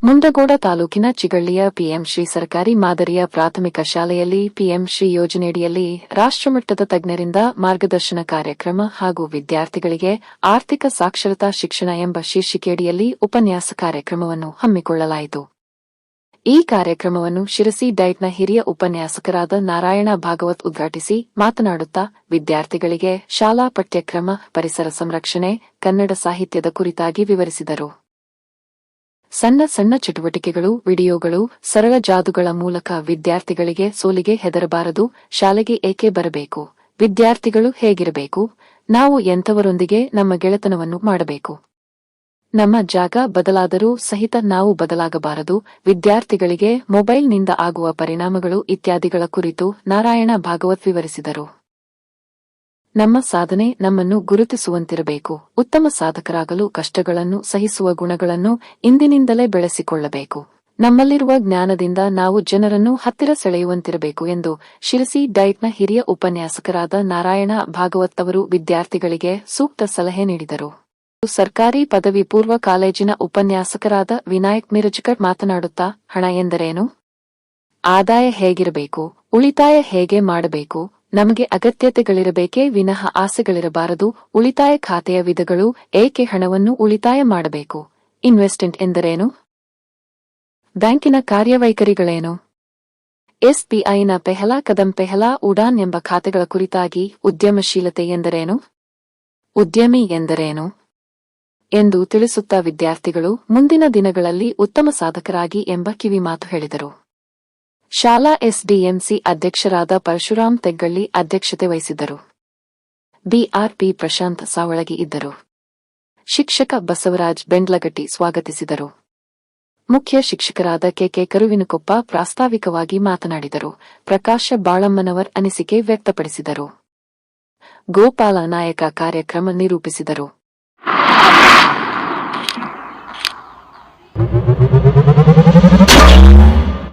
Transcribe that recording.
ಮುಂಡಗೋಡ ತಾಲೂಕಿನ ಚಿಗಳ್ಳಿಯ ಪಿಎಂಶ್ರೀ ಸರ್ಕಾರಿ ಮಾದರಿಯ ಪ್ರಾಥಮಿಕ ಶಾಲೆಯಲ್ಲಿ ಪಿಎಂಶ್ರೀ ಯೋಜನೆಯಡಿಯಲ್ಲಿ ರಾಷ್ಟ್ರಮಟ್ಟದ ತಜ್ಞರಿಂದ ಮಾರ್ಗದರ್ಶನ ಕಾರ್ಯಕ್ರಮ ಹಾಗೂ ವಿದ್ಯಾರ್ಥಿಗಳಿಗೆ ಆರ್ಥಿಕ ಸಾಕ್ಷರತಾ ಶಿಕ್ಷಣ ಎಂಬ ಶೀರ್ಷಿಕೆಯಡಿಯಲ್ಲಿ ಉಪನ್ಯಾಸ ಕಾರ್ಯಕ್ರಮವನ್ನು ಹಮ್ಮಿಕೊಳ್ಳಲಾಯಿತು. ಈ ಕಾರ್ಯಕ್ರಮವನ್ನು ಶಿರಸಿ ಡೈಟ್ನ ಹಿರಿಯ ಉಪನ್ಯಾಸಕರಾದ ನಾರಾಯಣ ಭಾಗವತ್ ಉದ್ಘಾಟಿಸಿ ಮಾತನಾಡುತ್ತಾ ವಿದ್ಯಾರ್ಥಿಗಳಿಗೆ ಶಾಲಾ ಪಠ್ಯಕ್ರಮ, ಪರಿಸರ ಸಂರಕ್ಷಣೆ, ಕನ್ನಡ ಸಾಹಿತ್ಯದ ಕುರಿತಾಗಿ ವಿವರಿಸಿದರು. ಸಣ್ಣ ಸಣ್ಣ ಚಟುವಟಿಕೆಗಳು, ವಿಡಿಯೋಗಳು, ಸರಳ ಜಾದುಗಳ ಮೂಲಕ ವಿದ್ಯಾರ್ಥಿಗಳಿಗೆ ಸೋಲಿಗೆ ಹೆದರಬಾರದು, ಶಾಲೆಗೆ ಏಕೆ ಬರಬೇಕು, ವಿದ್ಯಾರ್ಥಿಗಳು ಹೇಗಿರಬೇಕು, ನಾವು ಎಂಥವರೊಂದಿಗೆ ನಮ್ಮ ಗೆಳೆತನವನ್ನು ಮಾಡಬೇಕು, ನಮ್ಮ ಜಾಗ ಬದಲಾದರೂ ಸಹಿತ ನಾವು ಬದಲಾಗಬಾರದು, ವಿದ್ಯಾರ್ಥಿಗಳಿಗೆ ಮೊಬೈಲ್ನಿಂದ ಆಗುವ ಪರಿಣಾಮಗಳು ಇತ್ಯಾದಿಗಳ ಕುರಿತು ನಾರಾಯಣ ಭಾಗವತ್ ವಿವರಿಸಿದರು. ನಮ್ಮ ಸಾಧನೆ ನಮ್ಮನ್ನು ಗುರುತಿಸುವಂತಿರಬೇಕು. ಉತ್ತಮ ಸಾಧಕರಾಗಲು ಕಷ್ಟಗಳನ್ನು ಸಹಿಸುವ ಗುಣಗಳನ್ನು ಇಂದಿನಿಂದಲೇ ಬೆಳೆಸಿಕೊಳ್ಳಬೇಕು. ನಮ್ಮಲ್ಲಿರುವ ಜ್ಞಾನದಿಂದ ನಾವು ಜನರನ್ನು ಹತ್ತಿರ ಸೆಳೆಯುವಂತಿರಬೇಕು ಎಂದು ಶಿರಸಿ ಡೈಟ್ನ ಹಿರಿಯ ಉಪನ್ಯಾಸಕರಾದ ನಾರಾಯಣ ಭಾಗವತ್ ಅವರು ವಿದ್ಯಾರ್ಥಿಗಳಿಗೆ ಸೂಕ್ತ ಸಲಹೆ ನೀಡಿದರು. ಸರ್ಕಾರಿ ಪದವಿ ಪೂರ್ವ ಕಾಲೇಜಿನ ಉಪನ್ಯಾಸಕರಾದ ವಿನಾಯಕ್ ಮಿರಜಕರ್ ಮಾತನಾಡುತ್ತಾ, ಹಣ ಎಂದರೇನು, ಆದಾಯ ಹೇಗಿರಬೇಕು, ಉಳಿತಾಯ ಹೇಗೆ ಮಾಡಬೇಕು, ನಮಗೆ ಅಗತ್ಯತೆಗಳಿರಬೇಕೇ ವಿನಃ ಆಸೆಗಳಿರಬಾರದು, ಉಳಿತಾಯ ಖಾತೆಯ ವಿಧಗಳು, ಏಕೆ ಹಣವನ್ನು ಉಳಿತಾಯ ಮಾಡಬೇಕು, ಇನ್ವೆಸ್ಟ್ಮೆಂಟ್ ಎಂದರೇನು, ಬ್ಯಾಂಕಿನ ಕಾರ್ಯವೈಖರಿಗಳೇನು, ಎಸ್ಬಿಐನ ಪೆಹಲಾ ಕದಂ ಪೆಹಲಾ ಉಡಾನ್ ಎಂಬ ಖಾತೆಗಳ ಕುರಿತಾಗಿ ಉದ್ಯಮಶೀಲತೆ ಎಂದರೇನು, ಉದ್ಯಮಿ ಎಂದರೇನು ಎಂದು ತಿಳಿಸುತ್ತಾ ವಿದ್ಯಾರ್ಥಿಗಳು ಮುಂದಿನ ದಿನಗಳಲ್ಲಿ ಉತ್ತಮ ಸಾಧಕರಾಗಿ ಎಂಬ ಕಿವಿಮಾತು ಹೇಳಿದರು. ಶಾಲಾ ಎಸ್ಡಿಎಂಸಿ ಅಧ್ಯಕ್ಷರಾದ ಪರಶುರಾಮ್ ತೆಗ್ಗಳ್ಳಿ ಅಧ್ಯಕ್ಷತೆ ವಹಿಸಿದ್ದರು. ಬಿಆರ್ಪಿ ಪ್ರಶಾಂತ್ ಸಾವಳಗಿ ಇದ್ದರು. ಶಿಕ್ಷಕ ಬಸವರಾಜ್ ಬೆಂಡ್ಲಗಟ್ಟಿ ಸ್ವಾಗತಿಸಿದರು. ಮುಖ್ಯ ಶಿಕ್ಷಕರಾದ ಕೆಕೆ ಕರುವಿನಕೊಪ್ಪ ಪ್ರಾಸ್ತಾವಿಕವಾಗಿ ಮಾತನಾಡಿದರು. ಪ್ರಕಾಶ ಬಾಳಮ್ಮನವರ್ ಅನಿಸಿಕೆ ವ್ಯಕ್ತಪಡಿಸಿದರು. ಗೋಪಾಲ ನಾಯಕ ಕಾರ್ಯಕ್ರಮ ನಿರೂಪಿಸಿದರು.